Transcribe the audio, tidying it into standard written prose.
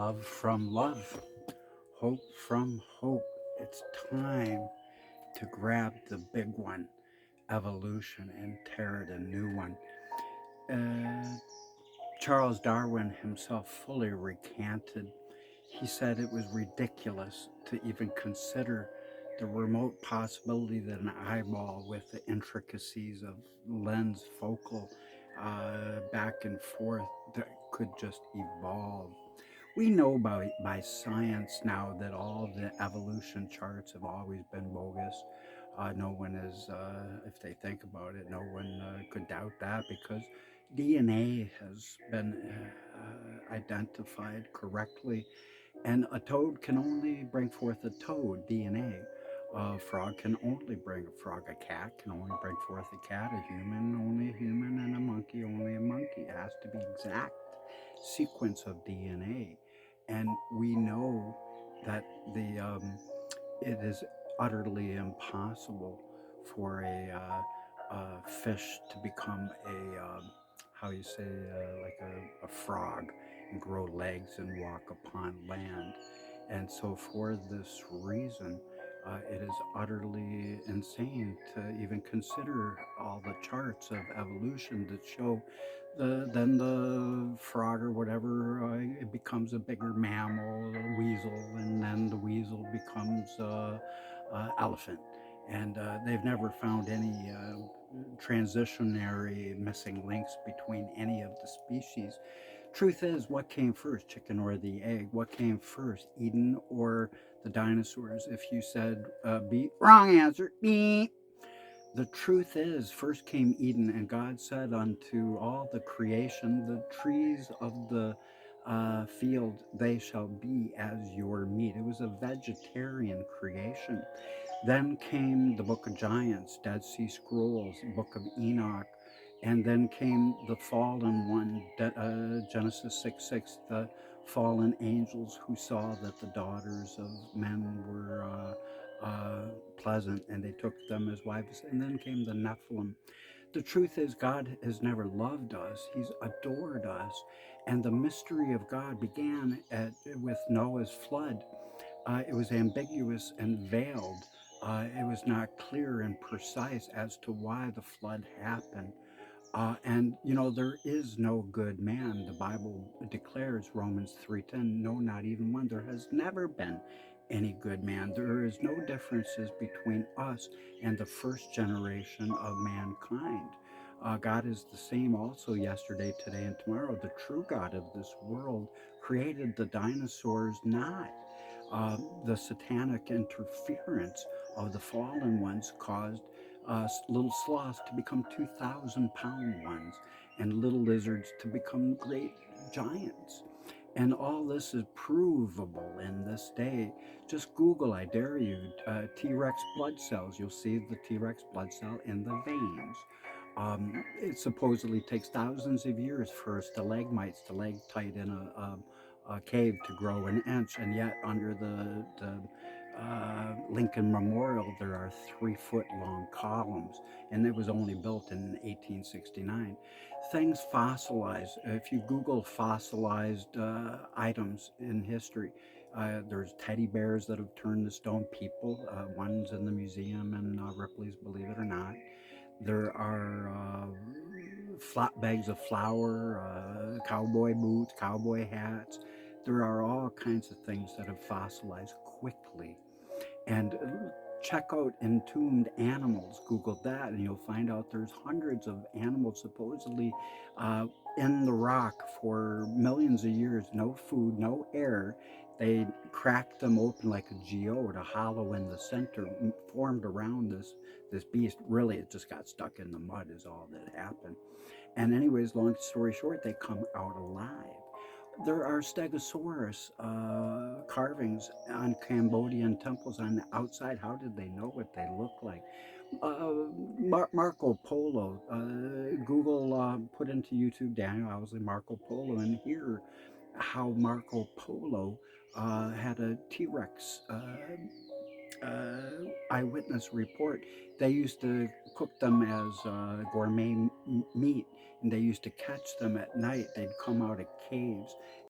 love from love, hope from hope. It's time to grab the big one, evolution, and tear it a new one. Uh, Charles Darwin himself fully recanted. He said it was ridiculous to even consider the remote possibility that an eyeball with the intricacies of lens focal back and forth that could just evolve. We know by science now that all the evolution charts have always been bogus. No one is, if they think about it, no one could doubt that because DNA has been identified correctly, and a toad can only bring forth a toad DNA. A frog can only bring a frog. A cat can only bring forth a cat. A human only a human, and a monkey only a monkey. It has to be exact sequence of DNA, and we know that the it is utterly impossible for a fish to become a how you say like a frog and grow legs and walk upon land. And so, for this reason, it is utterly insane to even consider all the charts of evolution that show then the frog or whatever it becomes a bigger mammal, a weasel, and then the weasel becomes elephant. And they've never found any transitionary missing links between any of the species. Truth is, what came first, chicken or the egg? What came first, Eden or the dinosaurs? If you said B, wrong answer, B. The truth is, first came Eden, and God said unto all the creation, the trees of the field, they shall be as your meat. It was a vegetarian creation. Then came the Book of Giants, Dead Sea Scrolls, Book of Enoch, and then came the fallen one, Genesis 6 6, the fallen angels who saw that the daughters of men were pleasant and they took them as wives. And then came the Nephilim. The truth is, God has never loved us, He's adored us. And the mystery of God began with Noah's flood. It was ambiguous and veiled. It was not clear and precise as to why the flood happened. And you know there is no good man. The Bible declares Romans 3:10. No, not even one. There has never been any good man. There is no differences between us and the first generation of mankind. God is the same also yesterday, today, and tomorrow. The true God of this world created the dinosaurs, not the satanic interference of the fallen ones caused little sloths to become 2,000-pound ones and little lizards to become great giants. And all this is provable in this day. Just Google, I dare you, T Rex blood cells. You'll see the T Rex blood cell in the veins. It supposedly takes thousands of years for stalagmite in a cave to grow an inch, and yet under the Lincoln Memorial there are 3 foot long columns, and it was only built in 1869. Things fossilize. If you Google fossilized items in history, there's teddy bears that have turned to stone. People, one's in the museum in Ripley's, believe it or not. There are flat bags of flour, cowboy boots, cowboy hats. There are all kinds of things that have fossilized quickly. And check out entombed animals. Google that, and you'll find out there's hundreds of animals supposedly uh, in the rock for millions of years. No food, no air. They cracked them open like a geode, a hollow in the center formed around this beast. Really, it just got stuck in the mud, is all that happened. And anyways, long story short, they come out alive. There are Stegosaurus carvings on Cambodian temples on the outside. How did they know what they look like? Marco Polo. Google, put into YouTube Daniel Owsley Marco Polo, and hear how Marco Polo had a T Rex eyewitness report. They used to cook them as gourmet meat, and they used to catch them at night. They'd come out of caves,